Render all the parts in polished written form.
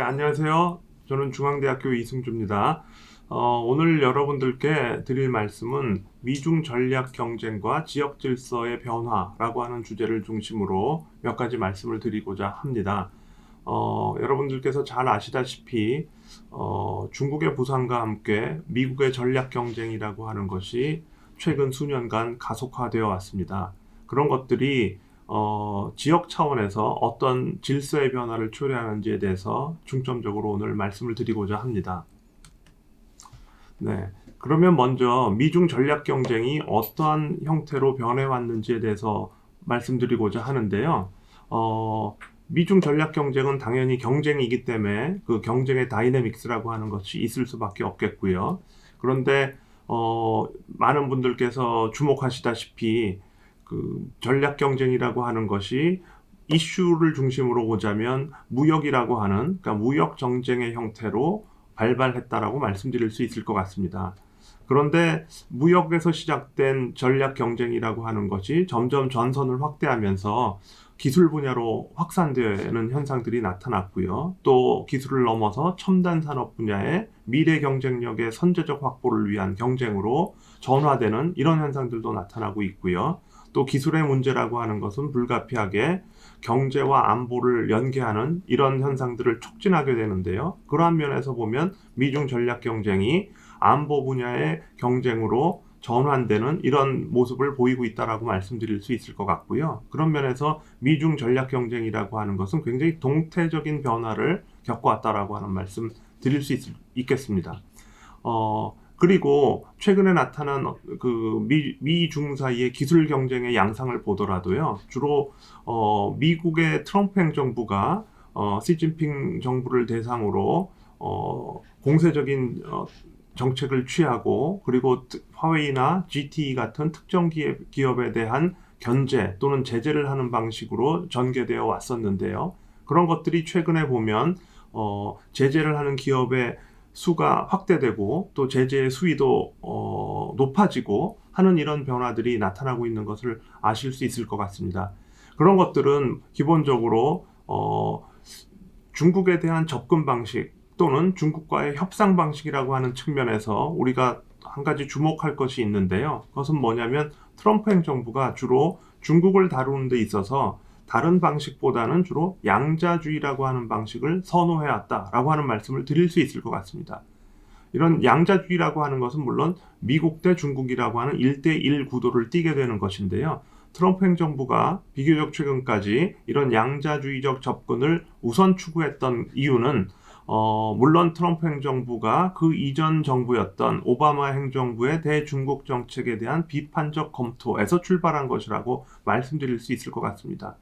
안녕하세요. 저는 중앙대학교 이승주입니다. 오늘 여러분들께 드릴 말씀은 미중 전략 경쟁과 지역 질서의 변화라고 하는 주제를 중심으로 몇 가지 말씀을 드리고자 합니다. 여러분들께서 잘 아시다시피 중국의 부상과 함께 미국의 전략 경쟁이라고 하는 것이 최근 수년간 가속화되어 왔습니다. 그런 것들이 지역 차원에서 어떤 질서의 변화를 초래하는지에 대해서 중점적으로 오늘 말씀을 드리고자 합니다. 네, 그러면 먼저 미중 전략 경쟁이 어떠한 형태로 변해왔는지에 대해서 말씀드리고자 하는데요. 미중 전략 경쟁은 당연히 경쟁이기 때문에 그 경쟁의 다이내믹스라고 하는 것이 있을 수밖에 없겠고요. 그런데 많은 분들께서 주목하시다시피 그 전략 경쟁이라고 하는 것이 이슈를 중심으로 보자면 무역이라고 하는, 그러니까 무역 정쟁의 형태로 발발했다라고 말씀드릴 수 있을 것 같습니다. 그런데 무역에서 시작된 전략 경쟁이라고 하는 것이 점점 전선을 확대하면서 기술 분야로 확산되는 현상들이 나타났고요. 또 기술을 넘어서 첨단 산업 분야의 미래 경쟁력의 선제적 확보를 위한 경쟁으로 전환되는 이런 현상들도 나타나고 있고요. 또 기술의 문제라고 하는 것은 불가피하게 경제와 안보를 연계하는 이런 현상들을 촉진하게 되는데요. 그러한 면에서 보면 미중 전략 경쟁이 안보 분야의 경쟁으로 전환되는 이런 모습을 보이고 있다라고 말씀드릴 수 있을 것 같고요. 그런 면에서 미중 전략 경쟁이라고 하는 것은 굉장히 동태적인 변화를 겪어왔다라고 하는 말씀 드릴 수 있겠습니다. 그리고 최근에 나타난 그 미중 사이의 기술 경쟁의 양상을 보더라도요. 주로 미국의 트럼프 행정부가 시진핑 정부를 대상으로 공세적인 정책을 취하고, 그리고 화웨이나 GTE 같은 특정 기업에 대한 견제 또는 제재를 하는 방식으로 전개되어 왔었는데요. 그런 것들이 최근에 보면 제재를 하는 기업의 수가 확대되고 또 제재의 수위도 높아지고 하는 이런 변화들이 나타나고 있는 것을 아실 수 있을 것 같습니다. 그런 것들은 기본적으로 중국에 대한 접근 방식 또는 중국과의 협상 방식이라고 하는 측면에서 우리가 한 가지 주목할 것이 있는데요. 그것은 뭐냐면 트럼프 행정부가 주로 중국을 다루는 데 있어서 다른 방식보다는 주로 양자주의라고 하는 방식을 선호해왔다라고 하는 말씀을 드릴 수 있을 것 같습니다. 이런 양자주의라고 하는 것은 물론 미국 대 중국이라고 하는 1대1 구도를 띠게 되는 것인데요. 트럼프 행정부가 비교적 최근까지 이런 양자주의적 접근을 우선 추구했던 이유는 물론 트럼프 행정부가 그 이전 정부였던 오바마 행정부의 대중국 정책에 대한 비판적 검토에서 출발한 것이라고 말씀드릴 수 있을 것 같습니다.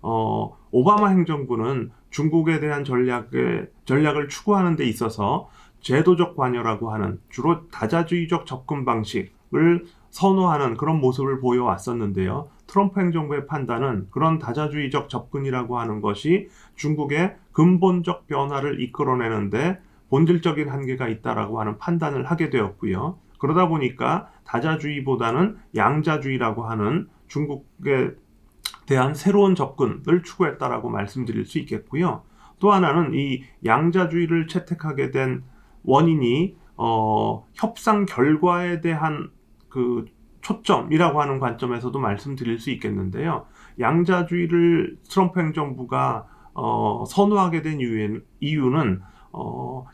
오바마 행정부는 중국에 대한 전략을 추구하는 데 있어서 제도적 관여라고 하는 주로 다자주의적 접근 방식을 선호하는 그런 모습을 보여왔었는데요. 트럼프 행정부의 판단은 그런 다자주의적 접근이라고 하는 것이 중국의 근본적 변화를 이끌어내는데 본질적인 한계가 있다라고 하는 판단을 하게 되었고요. 그러다 보니까 다자주의보다는 양자주의라고 하는 중국에 대한 새로운 접근을 추구했다라고 말씀드릴 수 있겠고요. 또 하나는 이 양자주의를 채택하게 된 원인이 협상 결과에 대한 그 초점이라고 하는 관점에서도 말씀드릴 수 있겠는데요. 양자주의를 트럼프 행정부가 선호하게 된 이유는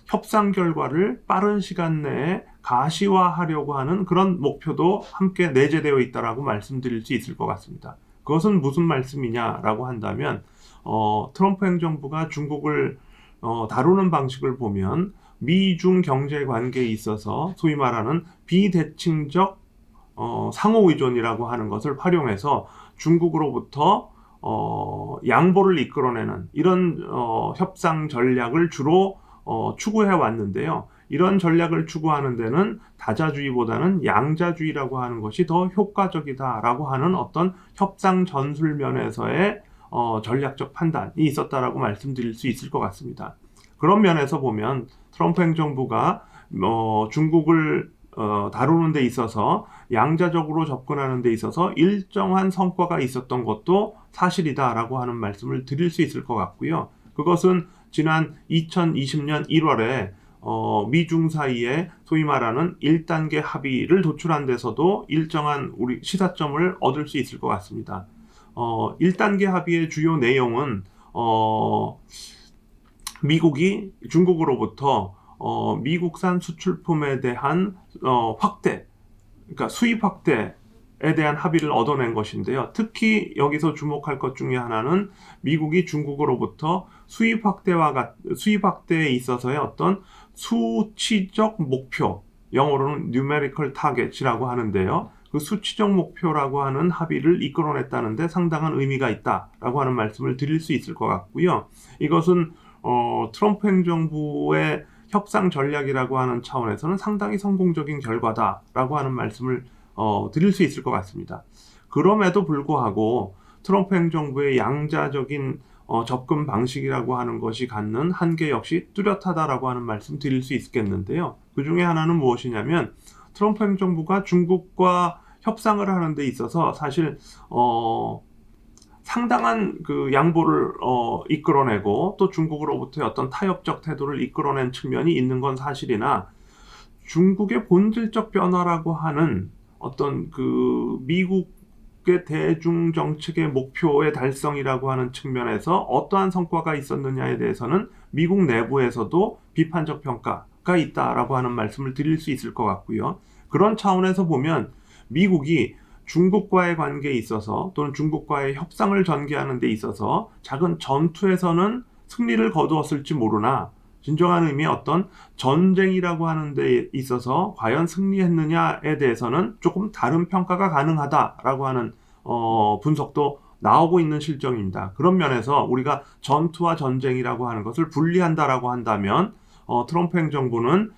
협상 결과를 빠른 시간 내에 가시화하려고 하는 그런 목표도 함께 내재되어 있다라고 말씀드릴 수 있을 것 같습니다. 그것은 무슨 말씀이냐라고 한다면 트럼프 행정부가 중국을 다루는 방식을 보면 미중 경제 관계에 있어서 소위 말하는 비대칭적 상호 의존이라고 하는 것을 활용해서 중국으로부터 양보를 이끌어내는 이런 협상 전략을 주로 추구해 왔는데요. 이런 전략을 추구하는 데는 다자주의보다는 양자주의라고 하는 것이 더 효과적이다라고 하는 어떤 협상 전술 면에서의 전략적 판단이 있었다라고 말씀드릴 수 있을 것 같습니다. 그런 면에서 보면 트럼프 행정부가 중국을 다루는 데 있어서 양자적으로 접근하는 데 있어서 일정한 성과가 있었던 것도 사실이다라고 하는 말씀을 드릴 수 있을 것 같고요. 그것은 지난 2020년 1월에 미중 사이에 소위 말하는 1단계 합의를 도출한 데서도 일정한 우리 시사점을 얻을 수 있을 것 같습니다. 1단계 합의의 주요 내용은 미국이 중국으로부터 미국산 수출품에 대한 확대, 그러니까 수입 확대에 대한 합의를 얻어낸 것인데요. 특히 여기서 주목할 것 중에 하나는 미국이 중국으로부터 수입 확대에 있어서의 어떤 수치적 목표, 영어로는 numerical target이라고 하는데요. 그 수치적 목표라고 하는 합의를 이끌어냈다는데 상당한 의미가 있다라고 하는 말씀을 드릴 수 있을 것 같고요. 이것은 트럼프 행정부의 협상 전략이라고 하는 차원에서는 상당히 성공적인 결과다라고 하는 말씀을 드릴 수 있을 것 같습니다. 그럼에도 불구하고 트럼프 행정부의 양자적인 접근 방식이라고 하는 것이 갖는 한계 역시 뚜렷하다라고 하는 말씀 드릴 수 있겠는데요. 그 중에 하나는 무엇이냐면 트럼프 행정부가 중국과 협상을 하는 데 있어서 사실 상당한 그 양보를 이끌어내고 또 중국으로부터의 어떤 타협적 태도를 이끌어낸 측면이 있는 건 사실이나 중국의 본질적 변화라고 하는 어떤 그 미국의 대중 정책의 목표의 달성이라고 하는 측면에서 어떠한 성과가 있었느냐에 대해서는 미국 내부에서도 비판적 평가가 있다라고 하는 말씀을 드릴 수 있을 것 같고요. 그런 차원에서 보면 미국이 중국과의 관계에 있어서 또는 중국과의 협상을 전개하는 데 있어서 작은 전투에서는 승리를 거두었을지 모르나 진정한 의미의 어떤 전쟁이라고 하는 데 있어서 과연 승리했느냐에 대해서는 조금 다른 평가가 가능하다라고 하는 분석도 나오고 있는 실정입니다. 그런 면에서 우리가 전투와 전쟁이라고 하는 것을 분리한다라고 한다면 트럼프 행정부는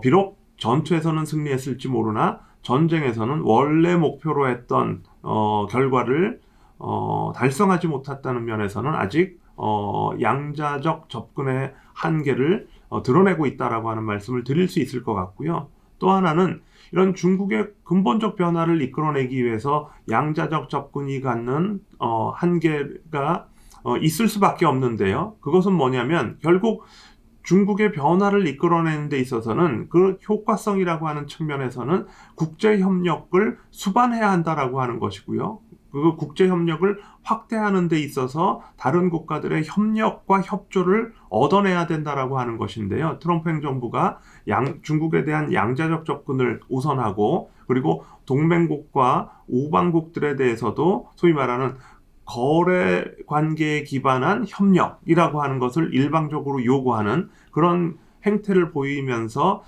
비록 전투에서는 승리했을지 모르나 전쟁에서는 원래 목표로 했던 결과를 달성하지 못했다는 면에서는 아직 양자적 접근의 한계를 드러내고 있다라고 하는 말씀을 드릴 수 있을 것 같고요. 또 하나는 이런 중국의 근본적 변화를 이끌어내기 위해서 양자적 접근이 갖는 한계가 있을 수밖에 없는데요. 그것은 뭐냐면 결국 중국의 변화를 이끌어내는 데 있어서는 그 효과성이라고 하는 측면에서는 국제협력을 수반해야 한다라고 하는 것이고요. 그 국제협력을 확대하는 데 있어서 다른 국가들의 협력과 협조를 얻어내야 된다라고 하는 것인데요. 트럼프 행정부가 중국에 대한 양자적 접근을 우선하고 그리고 동맹국과 우방국들에 대해서도 소위 말하는 거래 관계에 기반한 협력이라고 하는 것을 일방적으로 요구하는 그런 행태를 보이면서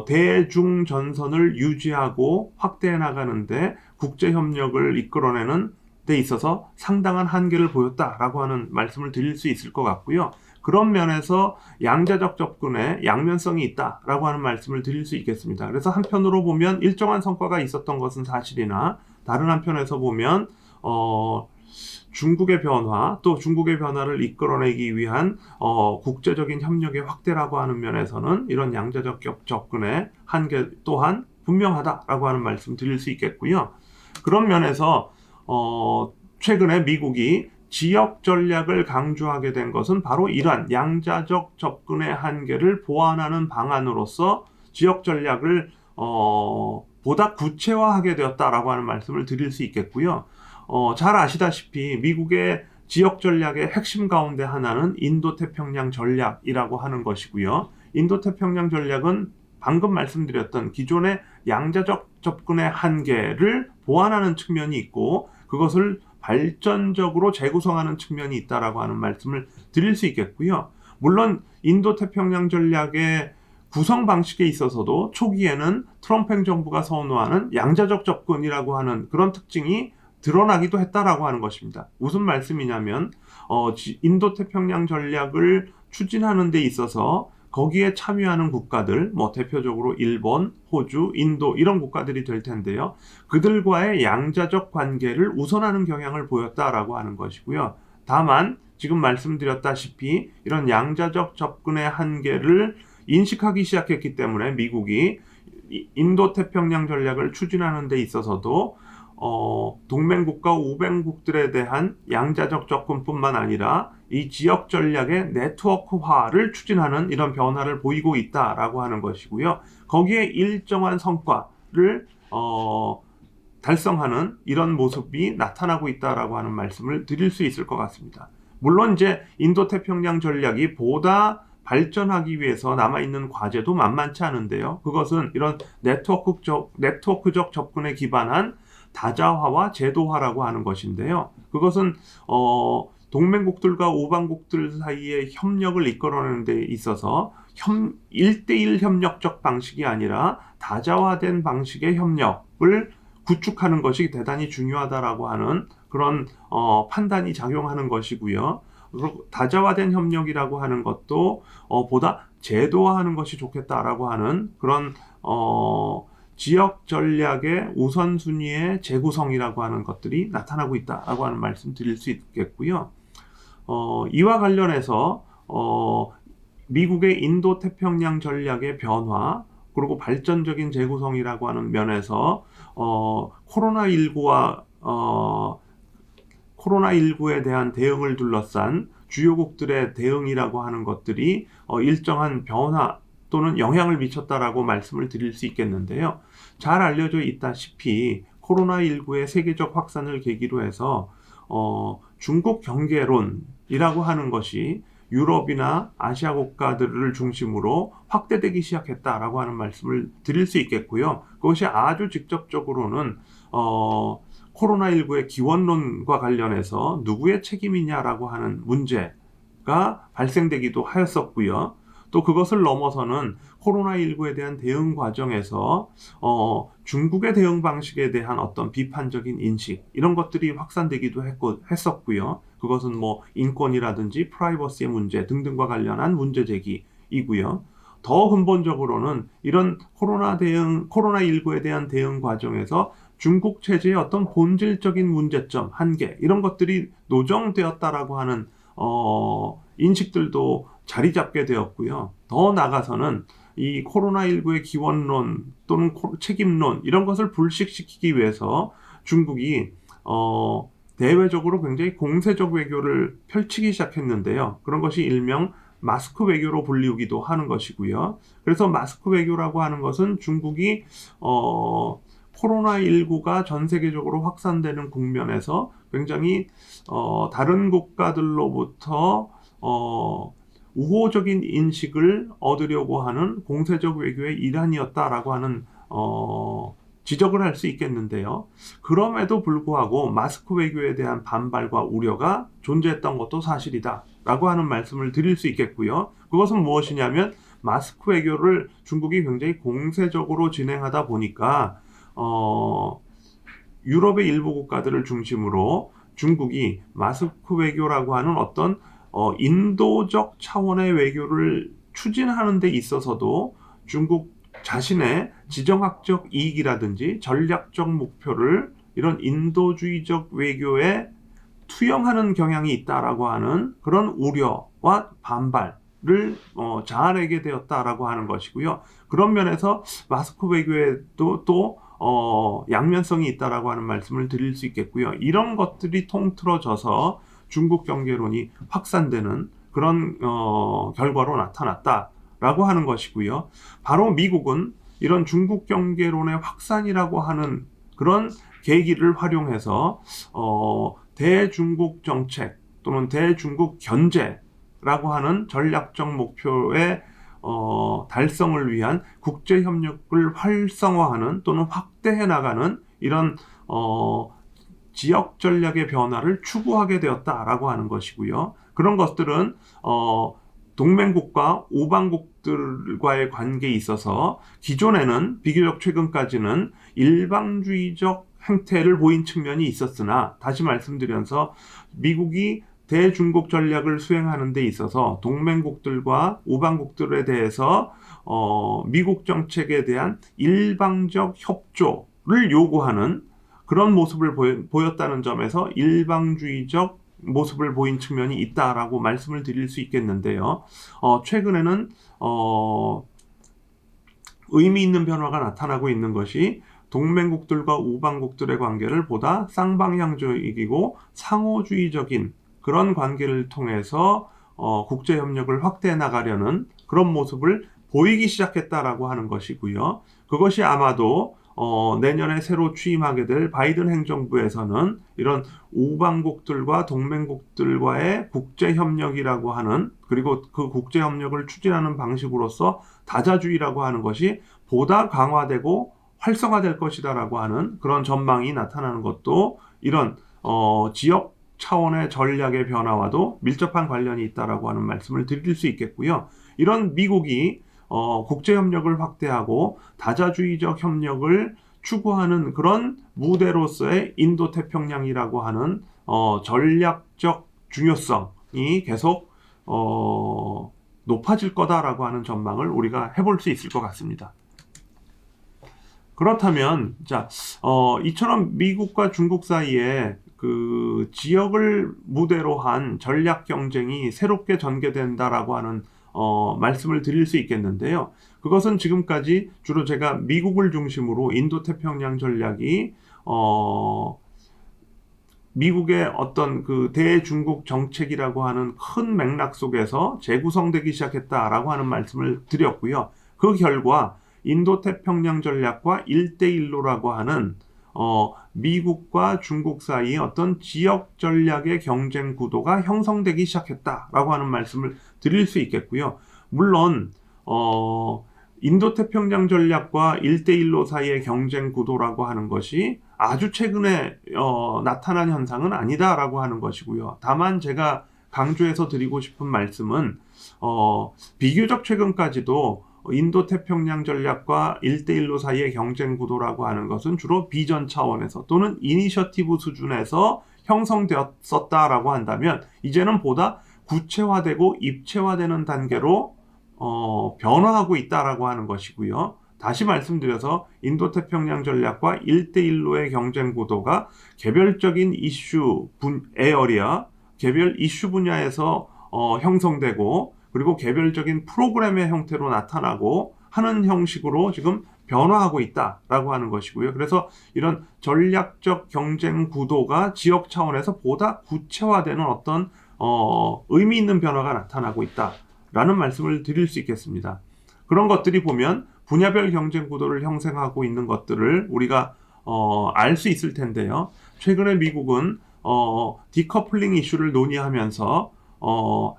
대중 전선을 유지하고 확대해 나가는데 국제협력을 이끌어내는 데 있어서 상당한 한계를 보였다라고 하는 말씀을 드릴 수 있을 것 같고요. 그런 면에서 양자적 접근에 양면성이 있다라고 하는 말씀을 드릴 수 있겠습니다. 그래서 한편으로 보면 일정한 성과가 있었던 것은 사실이나 다른 한편에서 보면 중국의 변화, 또 중국의 변화를 이끌어내기 위한 국제적인 협력의 확대라고 하는 면에서는 이런 양자적 접근의 한계 또한 분명하다라고 하는 말씀 드릴 수 있겠고요. 그런 면에서 최근에 미국이 지역 전략을 강조하게 된 것은 바로 이러한 양자적 접근의 한계를 보완하는 방안으로서 지역 전략을 보다 구체화하게 되었다라고 하는 말씀을 드릴 수 있겠고요. 잘 아시다시피 미국의 지역 전략의 핵심 가운데 하나는 인도태평양 전략이라고 하는 것이고요. 인도태평양 전략은 방금 말씀드렸던 기존의 양자적 접근의 한계를 보완하는 측면이 있고 그것을 발전적으로 재구성하는 측면이 있다라고 하는 말씀을 드릴 수 있겠고요. 물론 인도태평양 전략의 구성 방식에 있어서도 초기에는 트럼프 행정부가 선호하는 양자적 접근이라고 하는 그런 특징이 드러나기도 했다라고 하는 것입니다. 무슨 말씀이냐면 인도태평양 전략을 추진하는 데 있어서 거기에 참여하는 국가들, 대표적으로 일본, 호주, 인도 이런 국가들이 될 텐데요. 그들과의 양자적 관계를 우선하는 경향을 보였다라고 하는 것이고요. 다만 지금 말씀드렸다시피 이런 양자적 접근의 한계를 인식하기 시작했기 때문에 미국이 인도태평양 전략을 추진하는 데 있어서도 동맹국가 우방국들에 대한 양자적 접근뿐만 아니라 이 지역 전략의 네트워크화를 추진하는 이런 변화를 보이고 있다라고 하는 것이고요. 거기에 일정한 성과를 달성하는 이런 모습이 나타나고 있다라고 하는 말씀을 드릴 수 있을 것 같습니다. 물론 이제 인도태평양 전략이 보다 발전하기 위해서 남아있는 과제도 만만치 않은데요. 그것은 이런 네트워크적 접근에 기반한 다자화와 제도화라고 하는 것인데요. 그것은 동맹국들과 우방국들 사이의 협력을 이끌어내는 데 있어서 1대1 협력적 방식이 아니라 다자화된 방식의 협력을 구축하는 것이 대단히 중요하다라고 하는 그런 판단이 작용하는 것이고요. 다자화된 협력이라고 하는 것도 보다 제도화하는 것이 좋겠다라고 하는 그런 지역 전략의 우선순위의 재구성이라고 하는 것들이 나타나고 있다라고 하는 말씀 드릴 수 있겠고요. 이와 관련해서 미국의 인도태평양 전략의 변화 그리고 발전적인 재구성이라고 하는 면에서 코로나19에 대한 대응을 둘러싼 주요국들의 대응이라고 하는 것들이 일정한 변화 또는 영향을 미쳤다라고 말씀을 드릴 수 있겠는데요. 잘 알려져 있다시피 코로나19의 세계적 확산을 계기로 해서 중국 경계론이라고 하는 것이 유럽이나 아시아 국가들을 중심으로 확대되기 시작했다라고 하는 말씀을 드릴 수 있겠고요. 그것이 아주 직접적으로는 코로나19의 기원론과 관련해서 누구의 책임이냐라고 하는 문제가 발생되기도 하였었고요. 또 그것을 넘어서는 코로나19에 대한 대응 과정에서 중국의 대응 방식에 대한 어떤 비판적인 인식 이런 것들이 확산되기도 했었고요. 그것은 뭐 인권이라든지 프라이버시의 문제 등등과 관련한 문제 제기이고요. 더 근본적으로는 이런 코로나19에 대한 대응 과정에서 중국 체제의 어떤 본질적인 문제점, 한계 이런 것들이 노정되었다라고 하는 인식들도 자리 잡게 되었고요. 더 나아가서는 이 코로나19의 기원론 또는 책임론 이런 것을 불식시키기 위해서 중국이 대외적으로 굉장히 공세적 외교를 펼치기 시작했는데요. 그런 것이 일명 마스크 외교로 불리우기도 하는 것이고요. 그래서 마스크 외교라고 하는 것은 중국이 코로나19가 전 세계적으로 확산되는 국면에서 굉장히 다른 국가들로부터 우호적인 인식을 얻으려고 하는 공세적 외교의 일환이었다라고 하는 지적을 할 수 있겠는데요. 그럼에도 불구하고 마스크 외교에 대한 반발과 우려가 존재했던 것도 사실이다 라고 하는 말씀을 드릴 수 있겠고요. 그것은 무엇이냐면 마스크 외교를 중국이 굉장히 공세적으로 진행하다 보니까 유럽의 일부 국가들을 중심으로 중국이 마스크 외교라고 하는 어떤 인도적 차원의 외교를 추진하는 데 있어서도 중국 자신의 지정학적 이익이라든지 전략적 목표를 이런 인도주의적 외교에 투영하는 경향이 있다라고 하는 그런 우려와 반발을 자아내게 되었다라고 하는 것이고요. 그런 면에서 마스크 외교에도 또 양면성이 있다라고 하는 말씀을 드릴 수 있겠고요. 이런 것들이 통틀어져서 중국 경계론이 확산되는 그런 결과로 나타났다라고 하는 것이고요. 바로 미국은 이런 중국 경계론의 확산이라고 하는 그런 계기를 활용해서 대중국 정책 또는 대중국 견제라고 하는 전략적 목표의 달성을 위한 국제 협력을 활성화하는 또는 확대해 나가는 이런 지역 전략의 변화를 추구하게 되었다라고 하는 것이고요. 그런 것들은 동맹국과 우방국들과의 관계에 있어서 기존에는 비교적 최근까지는 일방주의적 행태를 보인 측면이 있었으나 다시 말씀드려서 미국이 대중국 전략을 수행하는 데 있어서 동맹국들과 우방국들에 대해서 미국 정책에 대한 일방적 협조를 요구하는 그런 모습을 보였다는 점에서 일방주의적 모습을 보인 측면이 있다라고 말씀을 드릴 수 있겠는데요. 최근에는 의미 있는 변화가 나타나고 있는 것이 동맹국들과 우방국들의 관계를 보다 쌍방향적이고 상호주의적인 그런 관계를 통해서 국제협력을 확대해 나가려는 그런 모습을 보이기 시작했다라고 하는 것이고요. 그것이 아마도 내년에 새로 취임하게 될 바이든 행정부에서는 이런 우방국들과 동맹국들과의 국제협력이라고 하는, 그리고 그 국제협력을 추진하는 방식으로서 다자주의라고 하는 것이 보다 강화되고 활성화될 것이다라고 하는 그런 전망이 나타나는 것도 이런 지역 차원의 전략의 변화와도 밀접한 관련이 있다라고 하는 말씀을 드릴 수 있겠고요. 이런 미국이 국제협력을 확대하고 다자주의적 협력을 추구하는 그런 무대로서의 인도태평양이라고 하는 전략적 중요성이 계속 높아질 거다라고 하는 전망을 우리가 해볼 수 있을 것 같습니다. 그렇다면 이처럼 미국과 중국 사이에 그 지역을 무대로 한 전략 경쟁이 새롭게 전개된다라고 하는 말씀을 드릴 수 있겠는데요. 그것은 지금까지 주로 제가 미국을 중심으로 인도태평양 전략이 미국의 어떤 그 대중국 정책이라고 하는 큰 맥락 속에서 재구성되기 시작했다라고 하는 말씀을 드렸고요. 그 결과 인도태평양 전략과 1대1로라고 하는 미국과 중국 사이의 어떤 지역 전략의 경쟁 구도가 형성되기 시작했다라고 하는 말씀을 드릴 수 있겠고요. 물론 인도태평양 전략과 1대1로 사이의 경쟁 구도라고 하는 것이 아주 최근에 나타난 현상은 아니다라고 하는 것이고요. 다만 제가 강조해서 드리고 싶은 말씀은 비교적 최근까지도 인도태평양 전략과 1대1로 사이의 경쟁 구도라고 하는 것은 주로 비전 차원에서 또는 이니셔티브 수준에서 형성되었었다라고 한다면 이제는 보다 구체화되고 입체화되는 단계로 변화하고 있다라고 하는 것이고요. 다시 말씀드려서 인도태평양 전략과 1대1로의 경쟁 구도가 개별적인 이슈 에어리아, 개별 이슈 분야에서 형성되고 그리고 개별적인 프로그램의 형태로 나타나고 하는 형식으로 지금 변화하고 있다라고 하는 것이고요. 그래서 이런 전략적 경쟁 구도가 지역 차원에서 보다 구체화되는 어떤 의미 있는 변화가 나타나고 있다라는 말씀을 드릴 수 있겠습니다. 그런 것들이 보면 분야별 경쟁 구도를 형성하고 있는 것들을 우리가 알 수 있을 텐데요. 최근에 미국은 디커플링 이슈를 논의하면서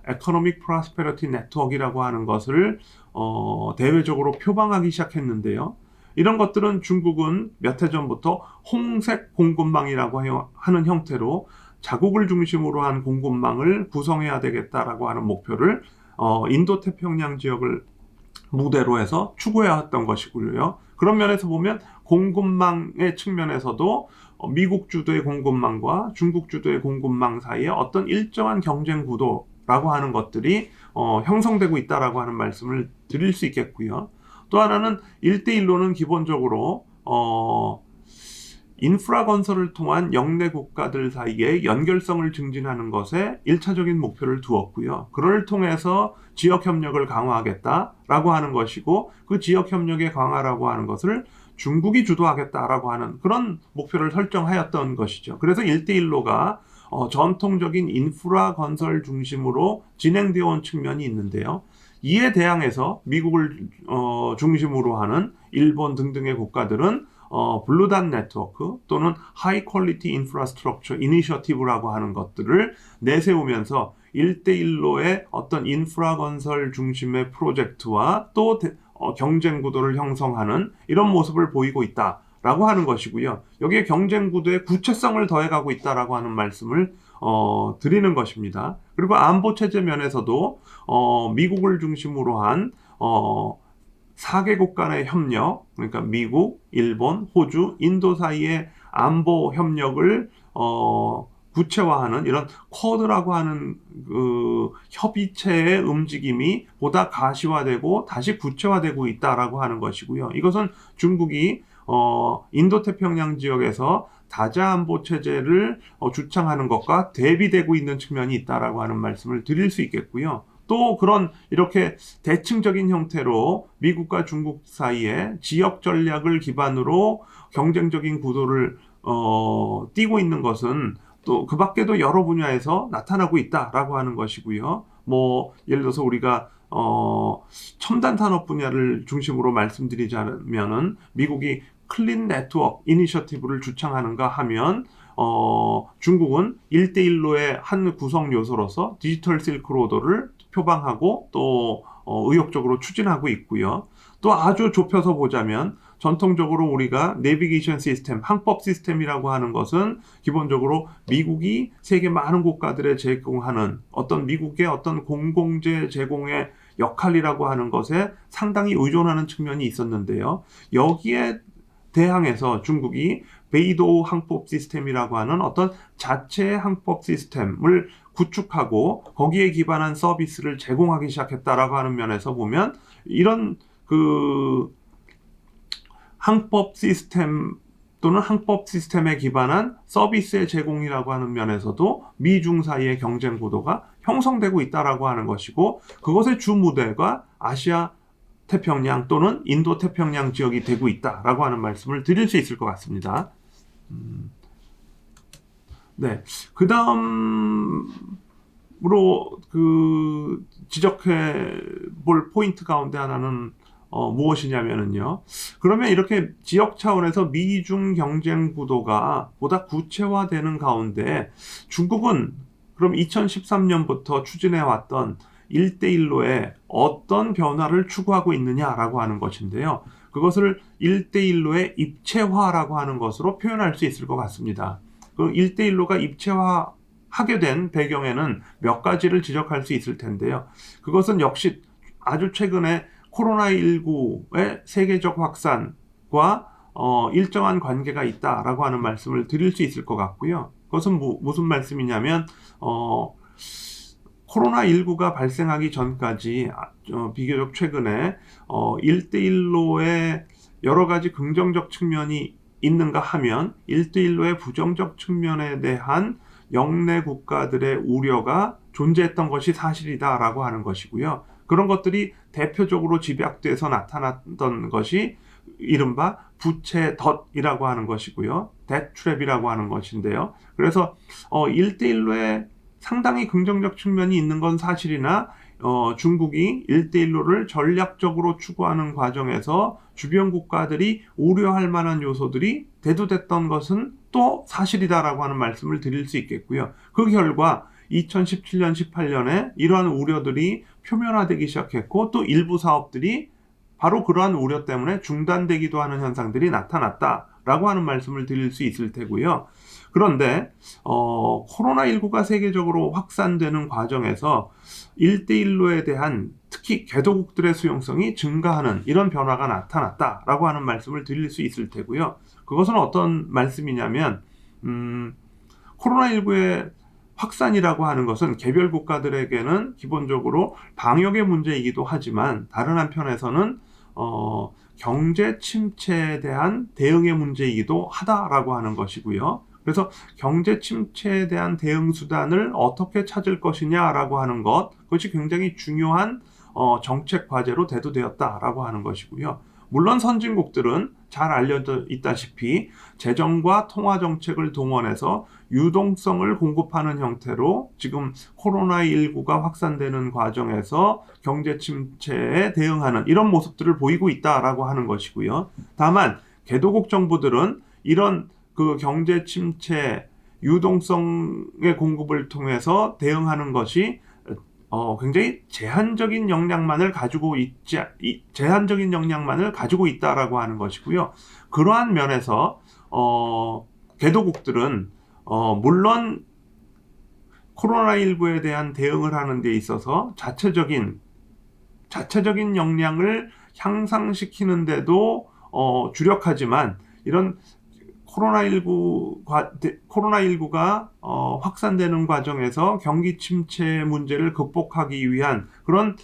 에코노믹 프로스페리티 네트워크라고 하는 것을 대외적으로 표방하기 시작했는데요. 이런 것들은 중국은 몇 해 전부터 홍색 공급망이라고 하는 형태로 자국을 중심으로 한 공급망을 구성해야 되겠다라고 하는 목표를 인도태평양 지역을 무대로 해서 추구해왔던 것이고요. 그런 면에서 보면 공급망의 측면에서도 미국 주도의 공급망과 중국 주도의 공급망 사이에 어떤 일정한 경쟁 구도라고 하는 것들이 형성되고 있다라고 하는 말씀을 드릴 수 있겠고요. 또 하나는 1대1로는 기본적으로 인프라 건설을 통한 영내 국가들 사이의 연결성을 증진하는 것에 1차적인 목표를 두었고요. 그를 통해서 지역 협력을 강화하겠다라고 하는 것이고 그 지역 협력의 강화라고 하는 것을 중국이 주도하겠다라고 하는 그런 목표를 설정하였던 것이죠. 그래서 1대1로가 전통적인 인프라 건설 중심으로 진행되어 온 측면이 있는데요. 이에 대항해서 미국을 중심으로 하는 일본 등등의 국가들은 블루단 네트워크 또는 하이 퀄리티 인프라스트럭처 이니셔티브라고 하는 것들을 내세우면서 1대1로의 어떤 인프라 건설 중심의 프로젝트와 또 경쟁 구도를 형성하는 이런 모습을 보이고 있다라고 하는 것이고요. 여기에 경쟁 구도의 구체성을 더해가고 있다라고 하는 말씀을 드리는 것입니다. 그리고 안보 체제 면에서도 미국을 중심으로 한 4개국 간의 협력, 그러니까 미국, 일본, 호주, 인도 사이의 안보 협력을 구체화하는 이런 쿼드라고 하는 그 협의체의 움직임이 보다 가시화되고 다시 구체화되고 있다라고 하는 것이고요. 이것은 중국이 인도태평양 지역에서 다자안보 체제를 주창하는 것과 대비되고 있는 측면이 있다라고 하는 말씀을 드릴 수 있겠고요. 또 그런 이렇게 대칭적인 형태로 미국과 중국 사이에 지역 전략을 기반으로 경쟁적인 구도를 띄고 있는 것은 또 그 밖에도 여러 분야에서 나타나고 있다라고 하는 것이고요. 뭐 예를 들어서 우리가 첨단 산업 분야를 중심으로 말씀드리자면은 미국이 클린 네트워크 이니셔티브를 주창하는가 하면 중국은 1대1로의 한 구성 요소로서 디지털 실크로드를 표방하고 또 의욕적으로 추진하고 있고요. 또 아주 좁혀서 보자면 전통적으로 우리가 내비게이션 시스템, 항법 시스템이라고 하는 것은 기본적으로 미국이 세계 많은 국가들에 제공하는 어떤 미국의 어떤 공공재 제공의 역할이라고 하는 것에 상당히 의존하는 측면이 있었는데요. 여기에 대항해서 중국이 베이도 항법 시스템이라고 하는 어떤 자체 항법 시스템을 구축하고 거기에 기반한 서비스를 제공하기 시작했다라고 하는 면에서 보면 이런 그 항법 시스템 또는 항법 시스템에 기반한 서비스의 제공이라고 하는 면에서도 미중 사이의 경쟁 구도가 형성되고 있다라고 하는 것이고 그것의 주 무대가 아시아 태평양 또는 인도 태평양 지역이 되고 있다라고 하는 말씀을 드릴 수 있을 것 같습니다. 네, 그 다음으로 지적해 볼 포인트 가운데 하나는 무엇이냐면요. 그러면 이렇게 지역 차원에서 미중 경쟁 구도가 보다 구체화되는 가운데 중국은 그럼 2013년부터 추진해 왔던 1대1로에 어떤 변화를 추구하고 있느냐라고 하는 것인데요. 그것을 1대1로의 입체화라고 하는 것으로 표현할 수 있을 것 같습니다. 그 1대1로가 입체화하게 된 배경에는 몇 가지를 지적할 수 있을 텐데요. 그것은 역시 아주 최근에 코로나19의 세계적 확산과 일정한 관계가 있다라고 하는 말씀을 드릴 수 있을 것 같고요. 그것은 무슨 말씀이냐면 코로나19가 발생하기 전까지 비교적 최근에 1대1로의 여러 가지 긍정적 측면이 있는가 하면 1대1로의 부정적 측면에 대한 영내 국가들의 우려가 존재했던 것이 사실이다라고 하는 것이고요. 그런 것들이 대표적으로 집약돼서 나타났던 것이 이른바 부채 덫이라고 하는 것이고요. 데트트랩이라고 하는 것인데요. 그래서 1대1로에 상당히 긍정적 측면이 있는 건 사실이나 중국이 1대1로를 전략적으로 추구하는 과정에서 주변 국가들이 우려할 만한 요소들이 대두됐던 것은 또 사실이다라고 하는 말씀을 드릴 수 있겠고요. 그 결과 2017년, 18년에 이러한 우려들이 표면화되기 시작했고 또 일부 사업들이 바로 그러한 우려 때문에 중단되기도 하는 현상들이 나타났다라고 하는 말씀을 드릴 수 있을 테고요. 그런데 코로나19가 세계적으로 확산되는 과정에서 1대1로에 대한 특히 개도국들의 수용성이 증가하는 이런 변화가 나타났다라고 하는 말씀을 드릴 수 있을 테고요. 그것은 어떤 말씀이냐면 코로나19의 확산이라고 하는 것은 개별 국가들에게는 기본적으로 방역의 문제이기도 하지만 다른 한편에서는 경제 침체에 대한 대응의 문제이기도 하다라고 하는 것이고요. 그래서 경제 침체에 대한 대응 수단을 어떻게 찾을 것이냐라고 하는 것, 그것이 굉장히 중요한 정책 과제로 대두되었다라고 하는 것이고요. 물론 선진국들은 잘 알려져 있다시피 재정과 통화 정책을 동원해서 유동성을 공급하는 형태로 지금 코로나19가 확산되는 과정에서 경제 침체에 대응하는 이런 모습들을 보이고 있다라고 하는 것이고요. 다만 개도국 정부들은 이런 그 경제 침체 유동성의 공급을 통해서 대응하는 것이 굉장히 제한적인 역량만을 가지고 있다라고 하는 것이고요. 그러한 면에서 개도국들은 물론 코로나19에 대한 대응을 하는 데 있어서 자체적인 역량을 향상시키는데도 주력하지만 이런 코로나19가 확산되는 과정에서 경기 침체 문제를 극복하기 위한 그런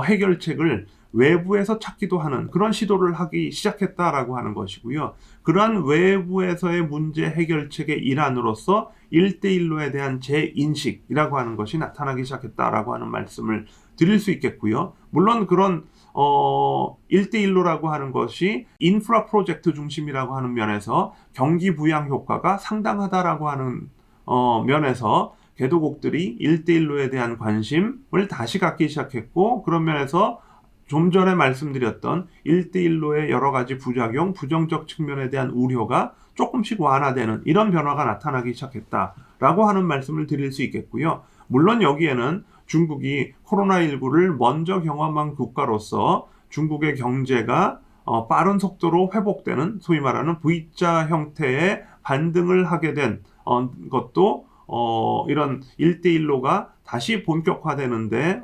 해결책을 외부에서 찾기도 하는 그런 시도를 하기 시작했다라고 하는 것이고요. 그러한 외부에서의 문제 해결책의 일환으로서 1대1로에 대한 재인식이라고 하는 것이 나타나기 시작했다라고 하는 말씀을 드릴 수 있겠고요. 물론 그런 1대1로라고 하는 것이 인프라 프로젝트 중심이라고 하는 면에서 경기 부양 효과가 상당하다라고 하는 면에서 개도국들이 1대1로에 대한 관심을 다시 갖기 시작했고, 그런 면에서 좀 전에 말씀드렸던 1대1로의 여러 가지 부작용, 부정적 측면에 대한 우려가 조금씩 완화되는 이런 변화가 나타나기 시작했다라고 하는 말씀을 드릴 수 있겠고요. 물론 여기에는 중국이 코로나19를 먼저 경험한 국가로서 중국의 경제가 빠른 속도로 회복되는 소위 말하는 V자 형태의 반등을 하게 된 것도 이런 1대1로가 다시 본격화되는데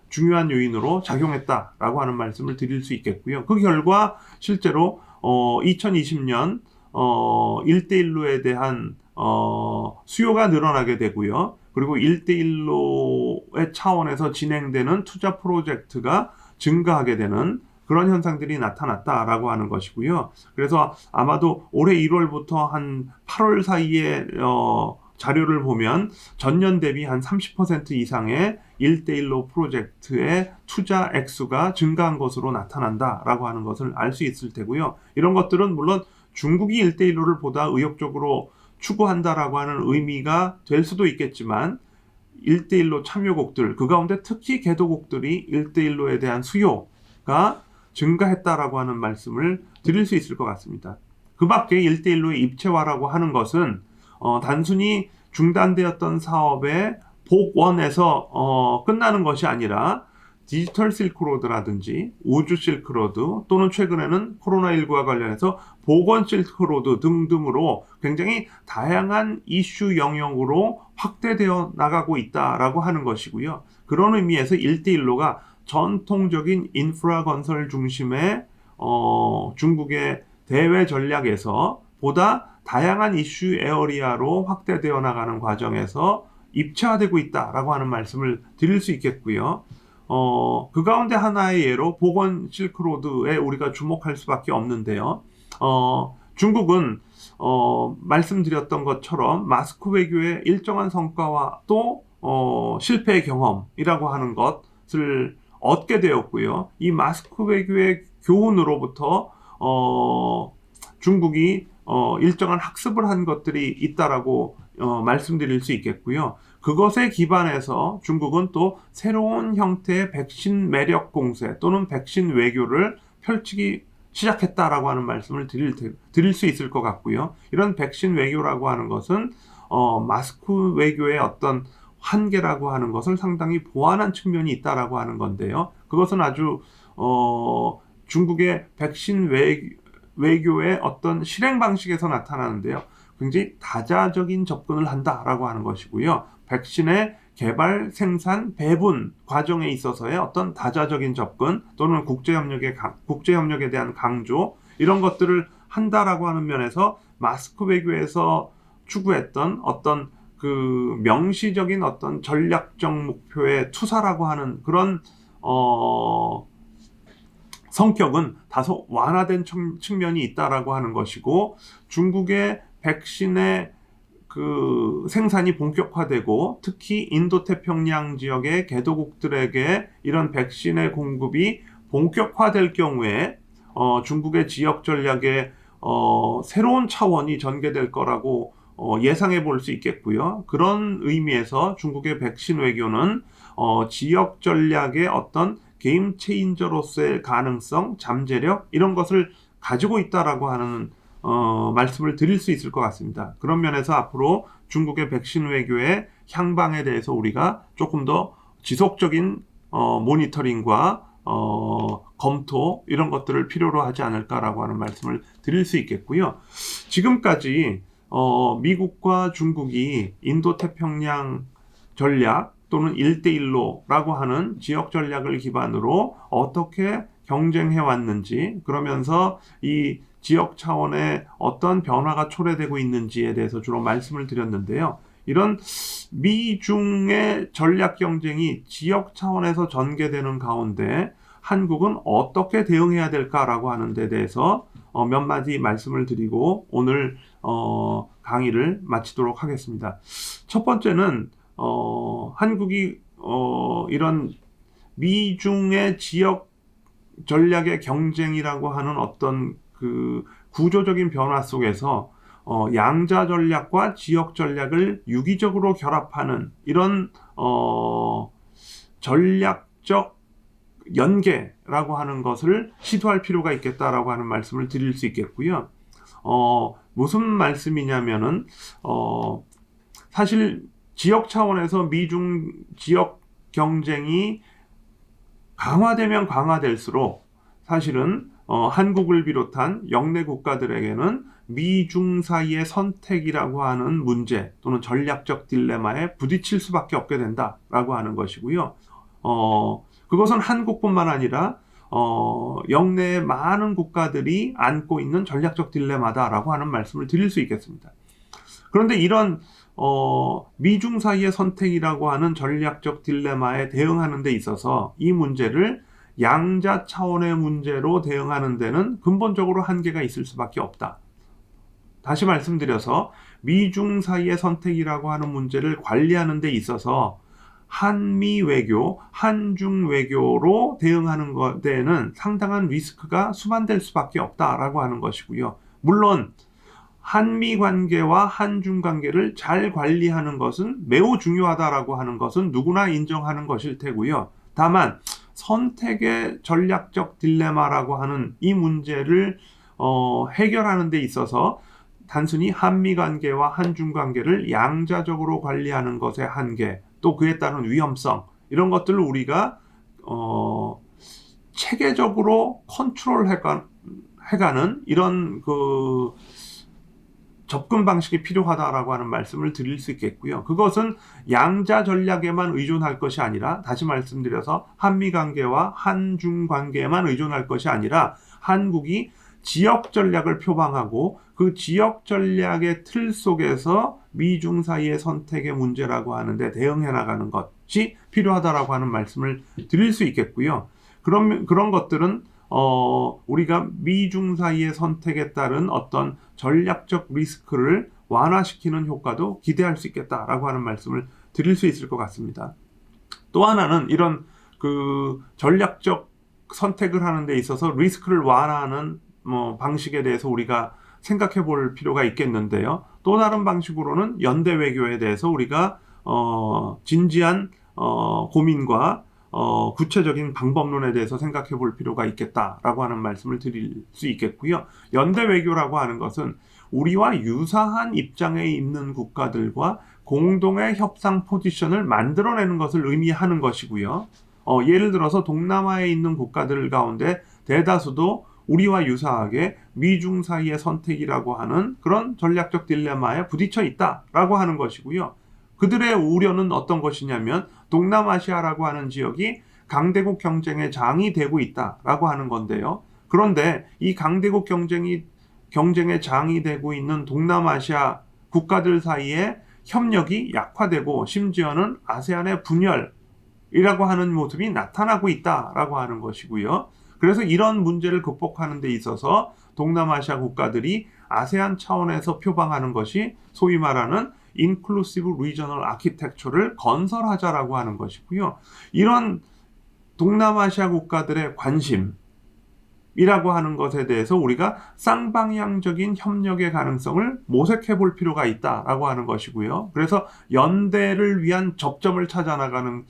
중요한 요인으로 작용했다라고 하는 말씀을 드릴 수 있겠고요. 그 결과 실제로 2020년 1대1로에 대한 수요가 늘어나게 되고요. 그리고 1대1로의 차원에서 진행되는 투자 프로젝트가 증가하게 되는 그런 현상들이 나타났다라고 하는 것이고요. 그래서 아마도 올해 1월부터 한 8월 사이에 자료를 보면 전년 대비 한 30% 이상의 1대1로 프로젝트의 투자 액수가 증가한 것으로 나타난다라고 하는 것을 알 수 있을 테고요. 이런 것들은 물론 중국이 1대1로를 보다 의욕적으로 추구한다라고 하는 의미가 될 수도 있겠지만 1대1로 참여국들, 그 가운데 특히 개도국들이 1대1로에 대한 수요가 증가했다라고 하는 말씀을 드릴 수 있을 것 같습니다. 그 밖에 1대1로의 입체화라고 하는 것은 단순히 중단되었던 사업의 복원에서 끝나는 것이 아니라 디지털 실크로드라든지 우주 실크로드 또는 최근에는 코로나19와 관련해서 보건 실크로드 등등으로 굉장히 다양한 이슈 영역으로 확대되어 나가고 있다라고 하는 것이고요. 그런 의미에서 1대1로가 전통적인 인프라 건설 중심의 중국의 대외 전략에서 보다 다양한 이슈 에어리아로 확대되어 나가는 과정에서 입체화되고 있다라고 하는 말씀을 드릴 수 있겠고요. 그 가운데 하나의 예로 보건 실크로드에 우리가 주목할 수밖에 없는데요. 중국은 말씀드렸던 것처럼 마스크 외교의 일정한 성과와 또 실패의 경험이라고 하는 것을 얻게 되었고요. 이 마스크 외교의 교훈으로부터 중국이 일정한 학습을 한 것들이 있다라고 말씀드릴 수 있겠고요. 그것에 기반해서 중국은 또 새로운 형태의 백신 매력 공세 또는 백신 외교를 펼치기 시작했다라고 하는 말씀을 드릴 수 있을 것 같고요. 이런 백신 외교라고 하는 것은 마스크 외교의 어떤 한계라고 하는 것을 상당히 보완한 측면이 있다라고 하는 건데요. 그것은 아주 중국의 백신 외교의 어떤 실행 방식에서 나타나는데요. 굉장히 다자적인 접근을 한다라고 하는 것이고요. 백신의 개발, 생산, 배분 과정에 있어서의 어떤 다자적인 접근 또는 국제협력에 대한 강조 이런 것들을 한다라고 하는 면에서 마스크 외교에서 추구했던 어떤 그 명시적인 어떤 전략적 목표의 투사라고 하는 그런 성격은 다소 완화된 측면이 있다라고 하는 것이고 중국의 백신의 그 생산이 본격화되고 특히 인도태평양 지역의 개도국들에게 이런 백신의 공급이 본격화될 경우에 중국의 지역 전략에 새로운 차원이 전개될 거라고 예상해 볼 수 있겠고요. 그런 의미에서 중국의 백신 외교는 지역 전략의 어떤 게임 체인저로서의 가능성, 잠재력 이런 것을 가지고 있다라고 하는 말씀을 드릴 수 있을 것 같습니다. 그런 면에서 앞으로 중국의 백신 외교의 향방에 대해서 우리가 조금 더 지속적인 모니터링과 검토 이런 것들을 필요로 하지 않을까라고 하는 말씀을 드릴 수 있겠고요. 지금까지 미국과 중국이 인도태평양 전략 또는 1대1로라고 하는 지역 전략을 기반으로 어떻게 경쟁해 왔는지 그러면서 이 지역 차원의 어떤 변화가 초래되고 있는지에 대해서 주로 말씀을 드렸는데요. 이런 미중의 전략 경쟁이 지역 차원에서 전개되는 가운데 한국은 어떻게 대응해야 될까라고 하는 데 대해서 몇 마디 말씀을 드리고 오늘 강의를 마치도록 하겠습니다. 첫 번째는 한국이 이런 미중의 지역 전략의 경쟁이라고 하는 어떤 그 구조적인 변화 속에서 양자 전략과 지역 전략을 유기적으로 결합하는 이런 전략적 연계라고 하는 것을 시도할 필요가 있겠다라고 하는 말씀을 드릴 수 있겠고요. 무슨 말씀이냐면은 사실 지역 차원에서 미중 지역 경쟁이 강화되면 강화될수록 사실은 한국을 비롯한 영내 국가들에게는 미중 사이의 선택이라고 하는 문제 또는 전략적 딜레마에 부딪힐 수밖에 없게 된다라고 하는 것이고요. 그것은 한국뿐만 아니라 영내의 많은 국가들이 안고 있는 전략적 딜레마다라고 하는 말씀을 드릴 수 있겠습니다. 그런데 이런 미중 사이의 선택이라고 하는 전략적 딜레마에 대응하는 데 있어서 이 문제를 양자 차원의 문제로 대응하는 데는 근본적으로 한계가 있을 수밖에 없다. 다시 말씀드려서 미중 사이의 선택이라고 하는 문제를 관리하는 데 있어서 한미 외교, 한중 외교로 대응하는 데에는 상당한 리스크가 수반될 수밖에 없다라고 하는 것이고요. 물론 한미 관계와 한중 관계를 잘 관리하는 것은 매우 중요하다라고 하는 것은 누구나 인정하는 것일 테고요. 다만 선택의 전략적 딜레마라고 하는 이 문제를 해결하는 데 있어서 단순히 한미 관계와 한중 관계를 양자적으로 관리하는 것의 한계, 또 그에 따른 위험성, 이런 것들을 우리가 체계적으로 컨트롤 해가는 이런 그 접근 방식이 필요하다라고 하는 말씀을 드릴 수 있겠고요. 그것은 양자 전략에만 의존할 것이 아니라, 다시 말씀드려서 한미 관계와 한중 관계에만 의존할 것이 아니라 한국이 지역 전략을 표방하고 그 지역 전략의 틀 속에서 미중 사이의 선택의 문제라고 하는데 대응해 나가는 것이 필요하다라고 하는 말씀을 드릴 수 있겠고요. 그런 것들은 우리가 미중 사이의 선택에 따른 어떤 전략적 리스크를 완화시키는 효과도 기대할 수 있겠다라고 하는 말씀을 드릴 수 있을 것 같습니다. 또 하나는 이런 그 전략적 선택을 하는 데 있어서 리스크를 완화하는 방식에 대해서 우리가 생각해 볼 필요가 있겠는데요. 또 다른 방식으로는 연대 외교에 대해서 우리가 진지한 고민과 구체적인 방법론에 대해서 생각해 볼 필요가 있겠다라고 하는 말씀을 드릴 수 있겠고요. 연대 외교라고 하는 것은 우리와 유사한 입장에 있는 국가들과 공동의 협상 포지션을 만들어내는 것을 의미하는 것이고요. 예를 들어서 동남아에 있는 국가들 가운데 대다수도 우리와 유사하게 미중 사이의 선택이라고 하는 그런 전략적 딜레마에 부딪혀 있다라고 하는 것이고요. 그들의 우려는 어떤 것이냐면 동남아시아라고 하는 지역이 강대국 경쟁의 장이 되고 있다라고 하는 건데요. 그런데 이 강대국 경쟁의 장이 되고 있는 동남아시아 국가들 사이에 협력이 약화되고 심지어는 아세안의 분열이라고 하는 모습이 나타나고 있다라고 하는 것이고요. 그래서 이런 문제를 극복하는 데 있어서 동남아시아 국가들이 아세안 차원에서 표방하는 것이 소위 말하는 인클루시브 리저널 아키텍처를 건설하자라고 하는 것이고요. 이런 동남아시아 국가들의 관심이라고 하는 것에 대해서 우리가 쌍방향적인 협력의 가능성을 모색해 볼 필요가 있다라고 하는 것이고요. 그래서 연대를 위한 접점을 찾아 나가는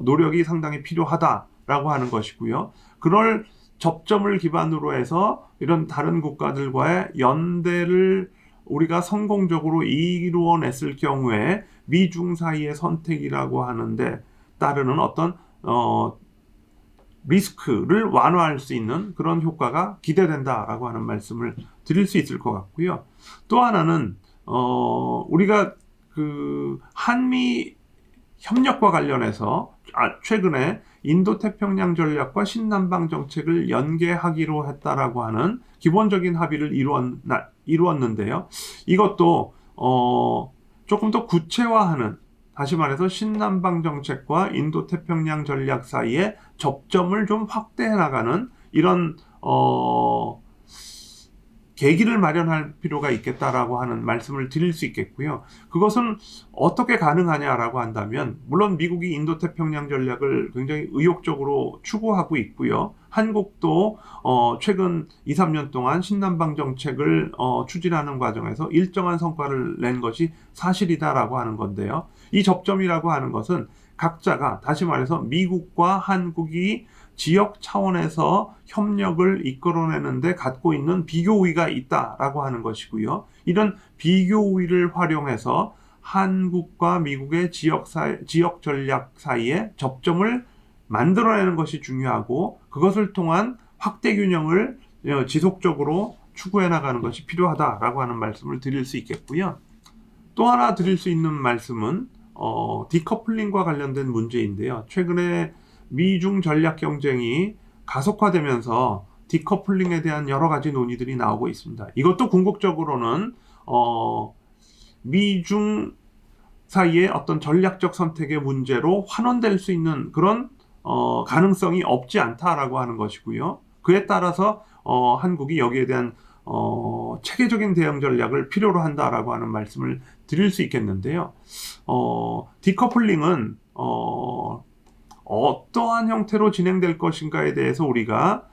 노력이 상당히 필요하다라고 하는 것이고요. 그럴 접점을 기반으로 해서 이런 다른 국가들과의 연대를 우리가 성공적으로 이루어냈을 경우에 미중 사이의 선택이라고 하는데 따르는 어떤 리스크를 완화할 수 있는 그런 효과가 기대된다라고 하는 말씀을 드릴 수 있을 것 같고요. 또 하나는 우리가 그 한미 협력과 관련해서 최근에 인도태평양 전략과 신남방 정책을 연계하기로 했다라고 하는 기본적인 합의를 이루었는데요. 이것도 조금 더 구체화하는, 다시 말해서 신남방 정책과 인도태평양 전략 사이에 접점을 좀 확대해 나가는 이런 계기를 마련할 필요가 있겠다라고 하는 말씀을 드릴 수 있겠고요. 그것은 어떻게 가능하냐라고 한다면, 물론 미국이 인도태평양 전략을 굉장히 의욕적으로 추구하고 있고요. 한국도 최근 2, 3년 동안 신남방 정책을 추진하는 과정에서 일정한 성과를 낸 것이 사실이다라고 하는 건데요. 이 접점이라고 하는 것은 각자가, 다시 말해서 미국과 한국이 지역 차원에서 협력을 이끌어내는데 갖고 있는 비교 우위가 있다라고 하는 것이고요. 이런 비교 우위를 활용해서 한국과 미국의 지역 전략 사이에 접점을 만들어내는 것이 중요하고, 그것을 통한 확대 균형을 지속적으로 추구해 나가는 것이 필요하다라고 하는 말씀을 드릴 수 있겠고요. 또 하나 드릴 수 있는 말씀은 디커플링과 관련된 문제인데요. 최근에 미중 전략 경쟁이 가속화되면서 디커플링에 대한 여러 가지 논의들이 나오고 있습니다. 이것도 궁극적으로는 미중 사이의 어떤 전략적 선택의 문제로 환원될 수 있는 그런 가능성이 없지 않다라고 하는 것이고요. 그에 따라서 한국이 여기에 대한 체계적인 대응 전략을 필요로 한다라고 하는 말씀을 드릴 수 있겠는데요. 디커플링은 어떠한 형태로 진행될 것인가에 대해서 우리가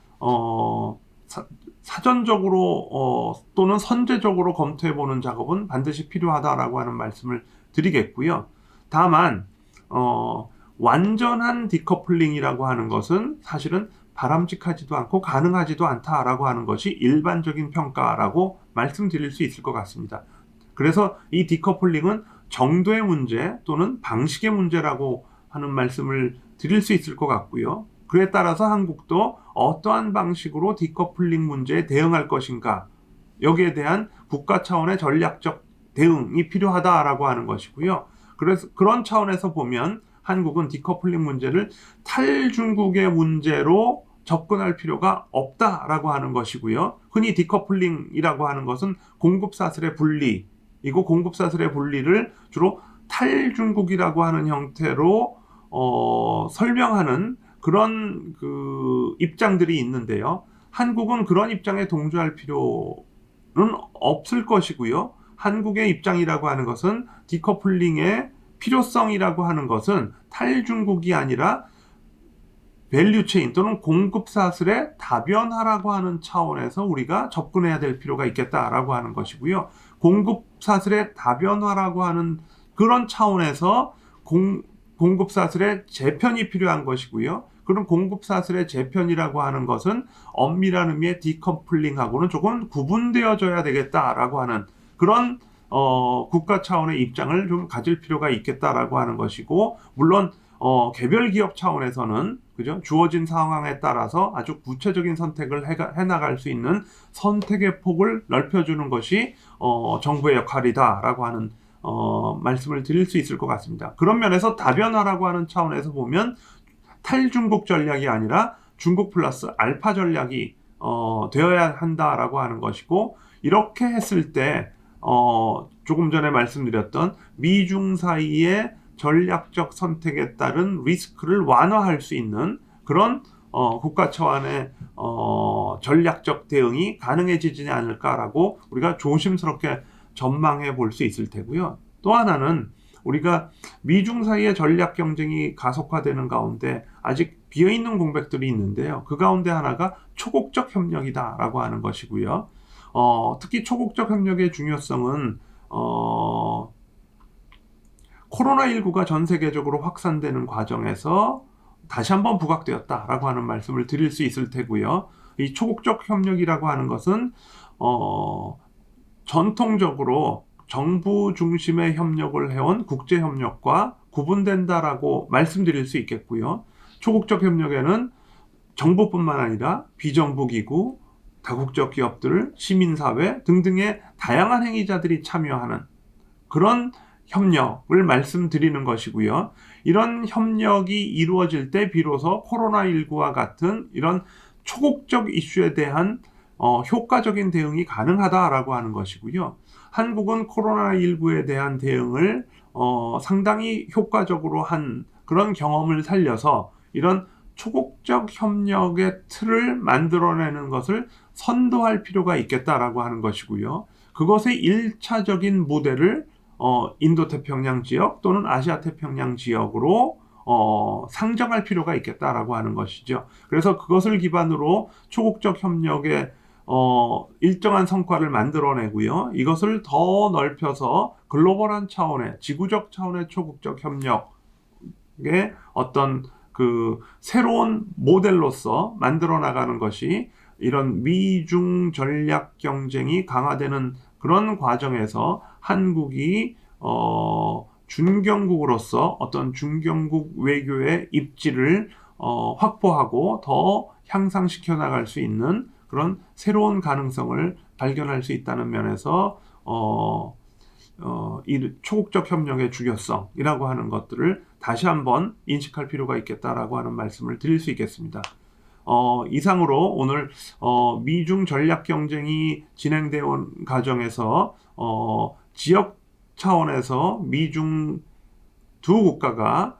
사전적으로 또는 선제적으로 검토해보는 작업은 반드시 필요하다라고 하는 말씀을 드리겠고요. 다만 완전한 디커플링이라고 하는 것은 사실은 바람직하지도 않고 가능하지도 않다라고 하는 것이 일반적인 평가라고 말씀드릴 수 있을 것 같습니다. 그래서 이 디커플링은 정도의 문제 또는 방식의 문제라고 하는 말씀을 드릴 수 있을 것 같고요. 그에 따라서 한국도 어떠한 방식으로 디커플링 문제에 대응할 것인가, 여기에 대한 국가 차원의 전략적 대응이 필요하다라고 하는 것이고요. 그래서 그런 차원에서 보면 한국은 디커플링 문제를 탈중국의 문제로 접근할 필요가 없다라고 하는 것이고요. 흔히 디커플링이라고 하는 것은 공급사슬의 분리, 이거 공급사슬의 분리를 주로 탈중국이라고 하는 형태로 설명하는 그런 입장들이 있는데요. 한국은 그런 입장에 동조할 필요는 없을 것이고요. 한국의 입장이라고 하는 것은 디커플링의 필요성이라고 하는 것은 탈중국이 아니라 밸류체인 또는 공급사슬의 다변화라고 하는 차원에서 우리가 접근해야 될 필요가 있겠다라고 하는 것이고요. 공급사슬의 다변화라고 하는 그런 차원에서 공급사슬의 재편이 필요한 것이고요. 그런 공급사슬의 재편이라고 하는 것은 엄밀한 의미의 디커플링하고는 조금 구분되어져야 되겠다라고 하는 그런 국가 차원의 입장을 좀 가질 필요가 있겠다라고 하는 것이고, 물론 개별 기업 차원에서는 그죠? 주어진 상황에 따라서 아주 구체적인 선택을 해나갈 수 있는 선택의 폭을 넓혀주는 것이 정부의 역할이다라고 하는 말씀을 드릴 수 있을 것 같습니다. 그런 면에서 다변화라고 하는 차원에서 보면 탈중국 전략이 아니라 중국 플러스 알파 전략이 되어야 한다라고 하는 것이고, 이렇게 했을 때 조금 전에 말씀드렸던 미중 사이의 전략적 선택에 따른 리스크를 완화할 수 있는 그런 국가 차원의 전략적 대응이 가능해지지 않을까라고 우리가 조심스럽게 전망해 볼 수 있을 테고요. 또 하나는 우리가 미중 사이의 전략 경쟁이 가속화되는 가운데 아직 비어있는 공백들이 있는데요. 그 가운데 하나가 초국적 협력이다라고 하는 것이고요. 특히 초국적 협력의 중요성은 코로나19가 전 세계적으로 확산되는 과정에서 다시 한번 부각되었다라고 하는 말씀을 드릴 수 있을 테고요. 이 초국적 협력이라고 하는 것은 전통적으로 정부 중심의 협력을 해온 국제협력과 구분된다라고 말씀드릴 수 있겠고요. 초국적 협력에는 정부뿐만 아니라 비정부 기구, 다국적 기업들, 시민사회 등등의 다양한 행위자들이 참여하는 그런 협력을 말씀드리는 것이고요. 이런 협력이 이루어질 때 비로소 코로나19와 같은 이런 초국적 이슈에 대한 효과적인 대응이 가능하다라고 하는 것이고요. 한국은 코로나19에 대한 대응을 상당히 효과적으로 한 그런 경험을 살려서 이런 초국적 협력의 틀을 만들어내는 것을 선도할 필요가 있겠다라고 하는 것이고요. 그것의 1차적인 모델을 인도태평양 지역 또는 아시아태평양 지역으로 상정할 필요가 있겠다라고 하는 것이죠. 그래서 그것을 기반으로 초국적 협력의 일정한 성과를 만들어내고요. 이것을 더 넓혀서 글로벌한 차원의, 지구적 차원의 초국적 협력의 어떤 그 새로운 모델로서 만들어 나가는 것이 이런 미중 전략 경쟁이 강화되는 그런 과정에서 한국이 준경국으로서 어떤 준경국 외교의 입지를 확보하고 더 향상시켜 나갈 수 있는 그런 새로운 가능성을 발견할 수 있다는 면에서 이 초국적 협력의 중요성이라고 하는 것들을 다시 한번 인식할 필요가 있겠다라고 하는 말씀을 드릴 수 있겠습니다. 이상으로 오늘 미중 전략 경쟁이 진행되어 온 과정에서 지역 차원에서 미중 두 국가가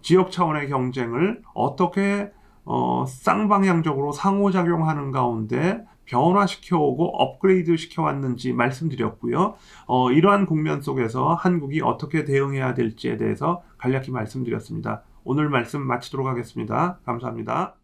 지역 차원의 경쟁을 어떻게 쌍방향적으로 상호작용하는 가운데 변화시켜오고 업그레이드 시켜왔는지 말씀드렸고요. 이러한 국면 속에서 한국이 어떻게 대응해야 될지에 대해서 간략히 말씀드렸습니다. 오늘 말씀 마치도록 하겠습니다. 감사합니다.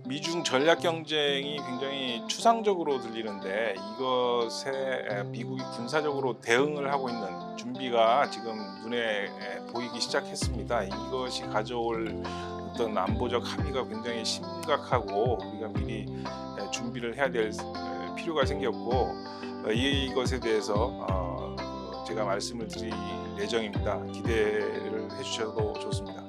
미중 전략 경쟁이 굉장히 추상적으로 들리는데 이것에 미국이 군사적으로 대응을 하고 있는 준비가 지금 눈에 보이기 시작했습니다. 이것이 가져올 어떤 안보적 합의가 굉장히 심각하고 우리가 미리 준비를 해야 될 필요가 생겼고 이것에 대해서 제가 말씀을 드릴 예정입니다. 기대를 해주셔도 좋습니다.